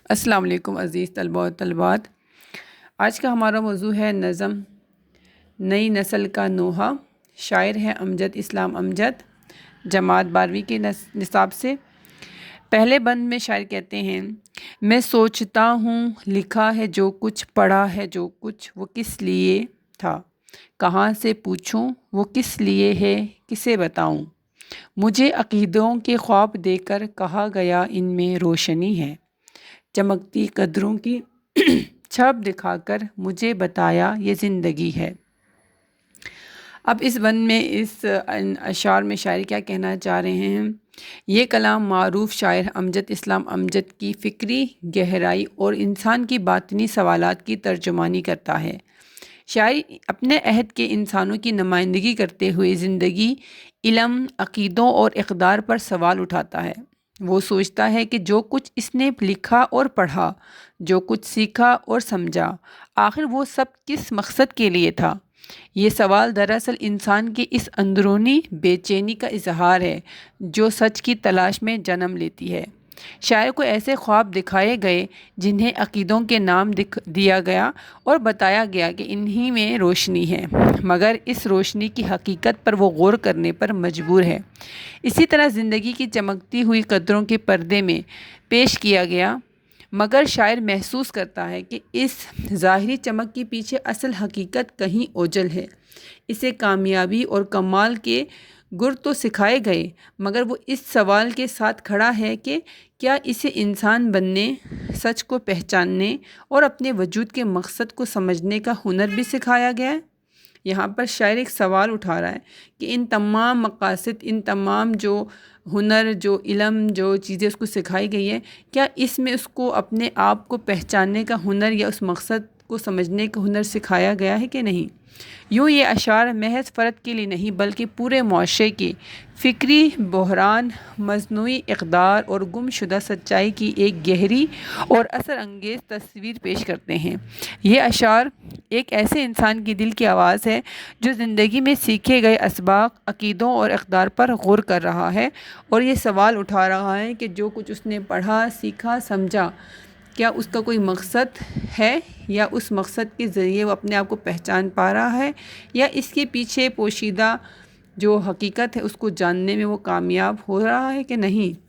السلام علیکم عزیز طلباء و طالبات۔ آج کا ہمارا موضوع ہے نظم نئی نسل کا نوحہ۔ شاعر ہے امجد اسلام امجد، جماعت 12ویں کے نصاب سے۔ پہلے بند میں شاعر کہتے ہیں، میں سوچتا ہوں لکھا ہے جو کچھ، پڑھا ہے جو کچھ، وہ کس لیے تھا، کہاں سے پوچھوں وہ کس لیے ہے، کسے بتاؤں۔ مجھے عقیدوں کے خواب دے کر کہا گیا ان میں روشنی ہے، چمکتی قدروں کی چھب دکھا کر مجھے بتایا یہ زندگی ہے۔ اب اس بند میں اس اشعار میں شاعر کیا کہنا چاہ رہے ہیں؟ یہ کلام معروف شاعر امجد اسلام امجد کی فکری گہرائی اور انسان کی باطنی سوالات کی ترجمانی کرتا ہے۔ شاعر اپنے عہد کے انسانوں کی نمائندگی کرتے ہوئے زندگی، علم، عقیدوں اور اقدار پر سوال اٹھاتا ہے۔ وہ سوچتا ہے کہ جو کچھ اس نے لکھا اور پڑھا، جو کچھ سیکھا اور سمجھا، آخر وہ سب کس مقصد کے لیے تھا؟ یہ سوال دراصل انسان کی اس اندرونی بے چینی کا اظہار ہے جو سچ کی تلاش میں جنم لیتی ہے۔ شاعر کو ایسے خواب دکھائے گئے جنہیں عقیدوں کے نام دیا گیا اور بتایا گیا کہ انہی میں روشنی ہے، مگر اس روشنی کی حقیقت پر وہ غور کرنے پر مجبور ہے۔ اسی طرح زندگی کی چمکتی ہوئی قدروں کے پردے میں پیش کیا گیا، مگر شاعر محسوس کرتا ہے کہ اس ظاہری چمک کے پیچھے اصل حقیقت کہیں اوجھل ہے۔ اسے کامیابی اور کمال کے گر تو سکھائے گئے، مگر وہ اس سوال کے ساتھ کھڑا ہے کہ کیا اسے انسان بننے، سچ کو پہچاننے اور اپنے وجود کے مقصد کو سمجھنے کا ہنر بھی سکھایا گیا ہے؟ یہاں پر شاعر ایک سوال اٹھا رہا ہے کہ ان تمام مقاصد، ان تمام جو ہنر، جو علم، جو چیزیں اس کو سکھائی گئی ہے، کیا اس میں اس کو اپنے آپ کو پہچاننے کا ہنر یا اس مقصد کو سمجھنے کا ہنر سکھایا گیا ہے کہ نہیں؟ یوں یہ اشعار محض فرد کے لیے نہیں بلکہ پورے معاشرے کے فکری بحران، مصنوعی اقدار اور گم شدہ سچائی کی ایک گہری اور اثر انگیز تصویر پیش کرتے ہیں۔ یہ اشعار ایک ایسے انسان کی دل کی آواز ہے جو زندگی میں سیکھے گئے اسباق، عقیدوں اور اقدار پر غور کر رہا ہے اور یہ سوال اٹھا رہا ہے کہ جو کچھ اس نے پڑھا، سیکھا، سمجھا، کیا اس کا کوئی مقصد ہے، یا اس مقصد کے ذریعے وہ اپنے آپ کو پہچان پا رہا ہے، یا اس کے پیچھے پوشیدہ جو حقیقت ہے اس کو جاننے میں وہ کامیاب ہو رہا ہے کہ نہیں؟